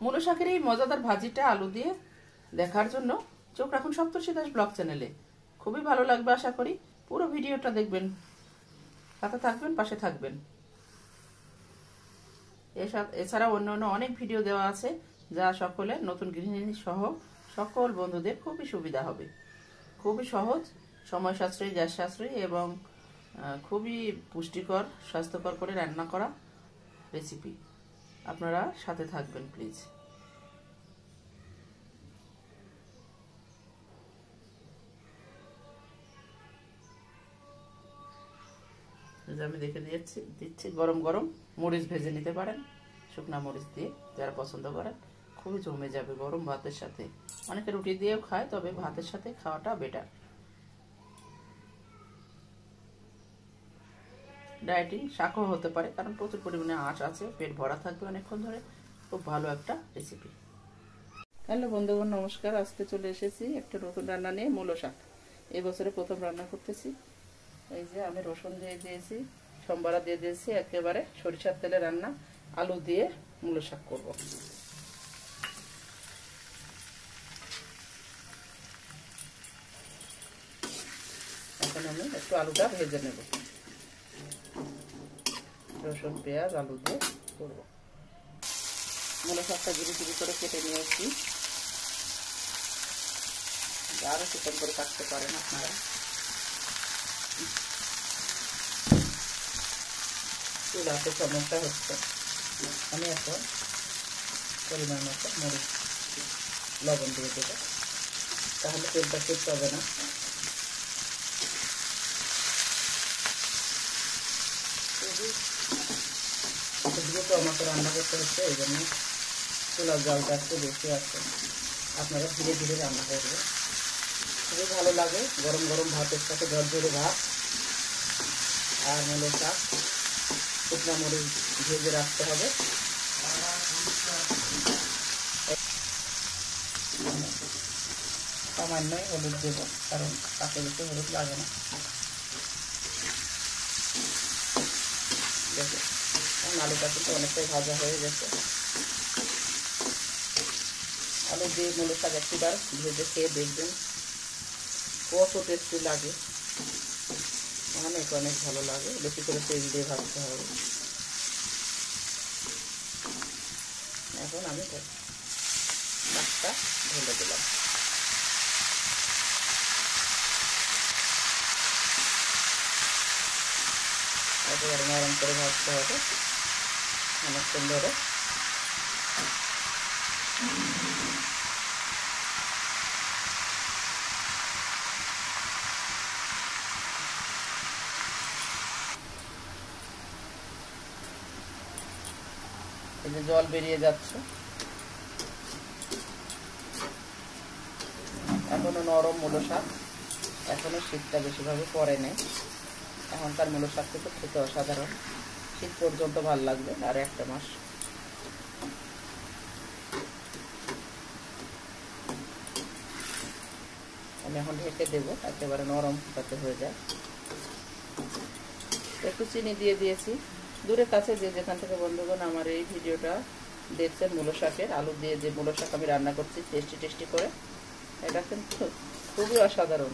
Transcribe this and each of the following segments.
মূলো শাকের এই মজাদার ভাজিটা আলু দিয়ে দেখার জন্য চোখ রাখুন সপ্তর্ষি দাস ব্লগ চ্যানেলে। খুবই ভালো লাগবে আশা করি। পুরো ভিডিওটা দেখবেন, সাথে থাকবেন, পাশে থাকবেন। এছাড়া অন্য অনেক ভিডিও দেওয়া আছে যা সকলে নতুন গৃহিণী সহ সকল বন্ধুদের খুবই সুবিধা হবে। খুবই সহজ, সময় সাশ্রয়ী, গ্যাস সাশ্রয়ী এবং খুবই পুষ্টিকর, স্বাস্থ্যকর করে রান্না করা রেসিপি। আপনারা সাথে থাকবেন প্লিজ। আমি দেখে দিচ্ছি গরম গরম মরিচ ভেজে নিতে পারেন, শুকনা মরিচ দিয়ে যারা পছন্দ করেন। খুবই জমে যাবে গরম ভাতের সাথে। অনেকে রুটি দিয়েও খায়, তবে ভাতের সাথে খাওয়াটা বেটার। ডায়েটিং শাকও হতে পারে, কারণ প্রচুর পরিমাণে আঁশ আছে, পেট ভরা থাকবে অনেকক্ষণ ধরে। খুব ভালো একটা রেসিপি। হ্যালো বন্ধুগণ, নমস্কার। আজকে চলে এসেছি একটা নতুন রান্না নিয়ে, মূলো শাক। এই বছরে প্রথম রান্না করতেছি। এই যে আমি রসুন দিয়ে দিয়েছি, সম্বারা দিয়ে দিয়েছি, একেবারে সরিষার তেলে রান্না আলু দিয়ে মূলো শাক করব। এখন আমি একটু আলুটা ভেজে নেব। রসুন পেঁয়াজ আলু দিয়ে করব। মূলো শাকটা ঝিরি ঝিরি করে কেটে নিয়েছি। আরও চিকন করে কাটতে পারেন আপনারা। চুলাতে সমস্যা হচ্ছে। আমি এখন পরিমাণ মতো মরিচ লবণ দিয়ে দেবো, তাহলে তেলটা করতে হবে না। দ্রুত আমাকে রান্না করতে হচ্ছে, এই জন্য চুলার জলটা একটু বেশি আছে। আপনারা ধীরে ধীরে রান্না করবেন। খুবই ভালো লাগে গরম গরম ভাতের সাথে, ঝরঝরে ভাত আর মূলো শাক। শুকনো মরিচ ভেজে রাখতে হবে। সামান্যই হলুদ দেবো, কারণ তাতে বেশি হলুদ লাগে না। দেখো আলুটা কিন্তু অনেকটাই ভাজা হয়ে গেছে। আলু দিয়ে মূলো শাক একটিবার ভেজে খেয়ে দেখবেন কত টেস্টি লাগে। অনেক অনেক ভালো লাগে। বেশি করে তেল দিয়ে ভাজতে হবে। এখন আমি শাকটা ঢেলে দিলাম। একেবারে নরম করে ভাজতে হবে অনেকক্ষণ ধরে। এই যে জল বেরিয়ে যাচ্ছে। এখনো নরম মূলো শাক, এখনো শীতটা বেশিভাবে পড়ে নেই। এখনকার মূলো শাক কিন্তু খেতে অসাধারণ। শীত পর্যন্ত ভালো লাগবে আর একটা মাস। আমি এখন ঢেকে দেবো, একেবারে নরম যাতে হয়ে যায়। একটু চিনি দিয়ে দিয়েছি। দূরে কাছে যে যেখান থেকে বন্ধুগণ আমার এই ভিডিওটা দেখছেন, মূলো শাকের আলু দিয়ে যে মূলো শাক আমি রান্না করছি টেস্টি টেস্টি করে, এটা কিন্তু খুবই অসাধারণ।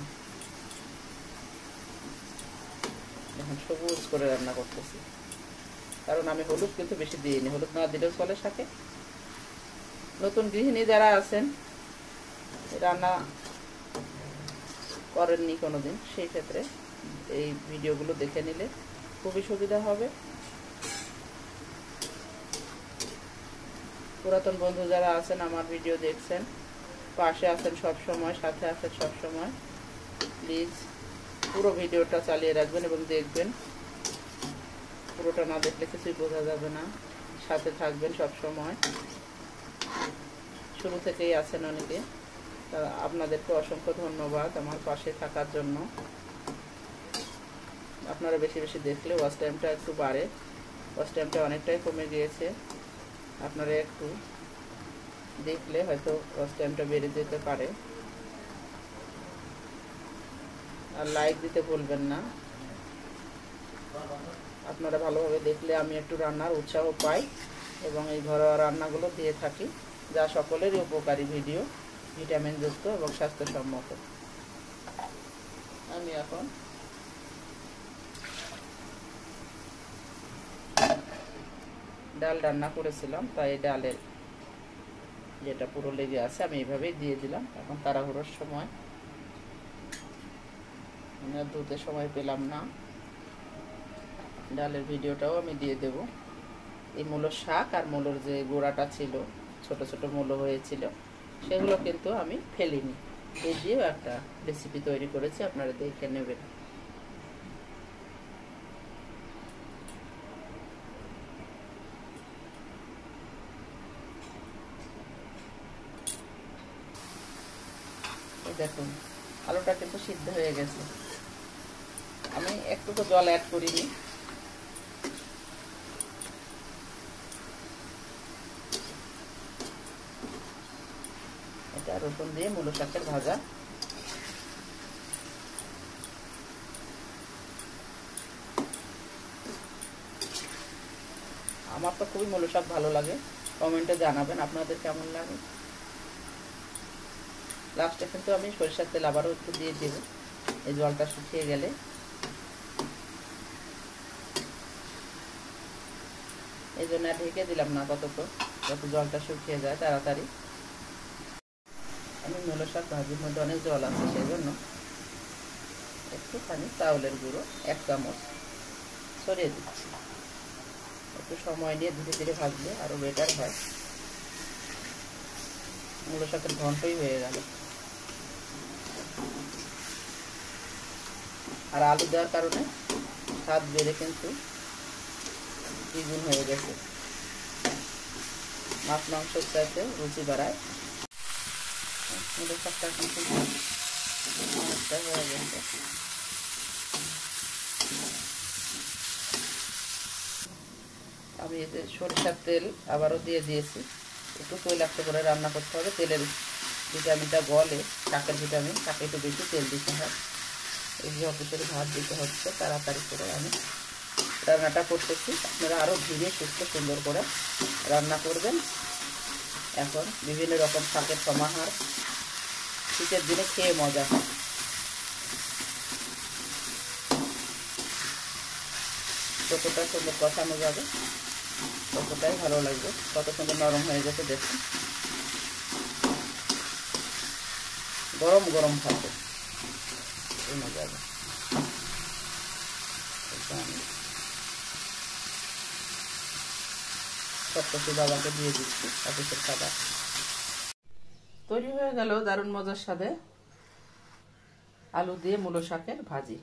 এখন সবুজ করে রান্না করতেছি, কারণ আমি হলুদ কিন্তু বেশি দিইনি। হলুদ না দিলেও চলে শাকে। নতুন গৃহিণী যারা আছেন, রান্না করেননি কোনোদিন, সেই ক্ষেত্রে এই ভিডিওগুলো দেখে নিলে খুবই সুবিধা হবে। পুরাতন বন্ধু যারা আছেন, আমার ভিডিও দেখছেন, পাশে আছেন সব সময়, সাথে আছেন সব সময়, প্লিজ পুরো ভিডিওটা চালিয়ে রাখবেন এবং দেখবেন। পুরোটা না দেখলে কিছুই বোঝা যাবে না। সাথে থাকবেন সব সময়। শুরু থেকেই আছেন অনেকে, আপনাদেরকে অসংখ্য ধন্যবাদ আমার পাশে থাকার জন্য। আপনারা বেশি বেশি দেখলে ওয়াচ টাইমটা একটু বাড়ে। ওয়াচ টাইমটা অনেকটাই কমে গিয়েছে। আপনারা একটু দেখলে হয়তো ওয়াচ টাইমটা বেড়ে যেতে পারে। আর লাইক দিতে ভুলবেন না। আপনারা ভালোভাবে দেখলে আমি একটু রান্নার উৎসাহ পাই এবং এই ঘরোয়া রান্নাগুলো দিয়ে থাকি। যা সকলেরই উপকারী ভিডিও, ভিটামিনযুক্ত এবং স্বাস্থ্যসম্মত। আমি এখন ডাল রান্না করেছিলাম, তাই ডালের যেটা পুরো লেগে আছে আমি এইভাবেই দিয়ে দিলাম। এখন তাড়াহুড়োর সময়, আমি আর ধুতে সময় পেলাম না। ডালের ভিডিওটাও আমি দিয়ে দেব। এই মূলোর শাক আর মূলোর যে গোড়াটা ছিল, ছোট ছোট মূলো হয়েছিল, সেগুলো কিন্তু আমি ফেলিনি। এই দিয়েও একটা রেসিপি তৈরি করেছি, আপনারা দেখে নেবেন। এই দেখুন, আলুটা কিন্তু সিদ্ধ হয়ে গেছে। আমি একটুকু জল অ্যাড করিনি। এটা রসুন দিয়ে মূলো শাকের ভাজা। আমার তো খুবই মূলো শাক ভালো লাগে, কমেন্টে জানাবেন আপনাদের কেমন লাগে। লাস্টে কিন্তু আমি সরিষার তেল আবারও একটু দিয়ে দেব, এই জলটা শুকিয়ে গেলে। এই জন্য ঢেকে দিলাম না আপাতত, যত জলটা শুকিয়ে যায় তাড়াতাড়ি। আমি মূলো শাক ভাজির মধ্যে অনেক জল আছে, সেই জন্য একটুখানি চাউলের গুঁড়ো 1 চামচ ছড়িয়ে দিচ্ছি। একটু সময় নিয়ে ধীরে ধীরে ভাজলে আরও বেটার হয়। মূলো শাকের ঘন্টই হয়ে গেল। আর আলু দেওয়ার কারণে স্বাদ বেড়ে কিন্তু দ্বিগুণ হয়ে গেছে। মাছ মাংসের চাইতে রুচি বাড়ায়। মূলো শাকটা কিন্তু অনেকটা হয়ে গেছে। আমি এতে সরিষার তেল আবারও দিয়ে দিয়েছি। একটু তৈলাক্ত করে রান্না করতে হবে, তেলের ভিটামিনটা গলে, শাকের ভিটামিন, শাকে একটু বেশি তেল দিতে হয়। এই যে অফিসের ভাত দিতে হচ্ছে, তাড়াতাড়ি করে আমি রান্নাটা করতেছি। আপনারা আরও ধীরে সুস্থ সুন্দর করে রান্না করবেন। এখন বিভিন্ন রকম শাকের সমাহার, শীতের দিনে খেয়ে মজা হয়। যতটা সুন্দর কষানো যাবে ততটাই ভালো লাগবে। কত সুন্দর নরম হয়ে গেছে দেখুন। গরম গরম থাকে, মজা হবে। সপ্তশী বাবাকে দিয়ে দিচ্ছি অফিসের খাবার। তৈরি হয়ে গেল দারুণ মজার সাথে আলু দিয়ে মূলো শাকের ভাজি।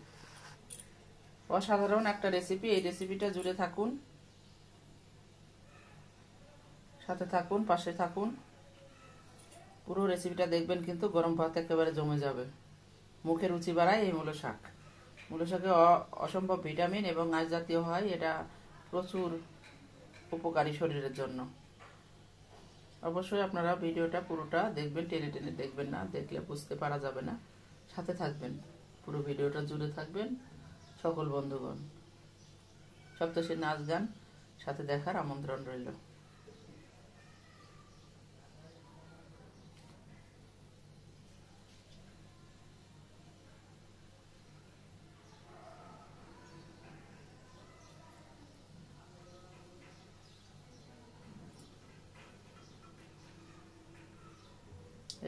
অসাধারণ একটা রেসিপি। এই রেসিপিটা জুড়ে থাকুন, সাথে থাকুন, পাশে থাকুন। পুরো রেসিপিটা দেখবেন, কিন্তু গরম ভাত একেবারে জমে যাবে। মুখে রুচি বাড়ায় এই মূলো শাক। মূলো শাকে অসম্ভব ভিটামিন এবং আঁশ জাতীয় হয়, এটা প্রচুর উপকারী শরীরের জন্য। অবশ্যই আপনারা ভিডিওটা পুরোটা দেখবেন, টেনে টেনে দেখবেন না, দেখলে বুঝতে পারা যাবে না। সাথে থাকবেন, পুরো ভিডিওটা জুড়ে থাকবেন। সকল বন্ধুগণ, সপ্তশী নাচ গান সাথে দেখার আমন্ত্রণ রইল।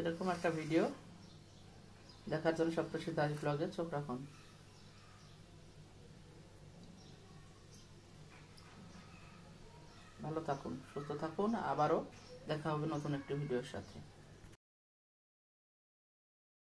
এরকম একটা ভিডিও দেখার জন্য সপ্তশী দাস ব্লগে চোখ রাখুন। ভালো থাকুন, সুস্থ থাকুন। আবারও দেখা হবে নতুন একটি ভিডিওর সাথে।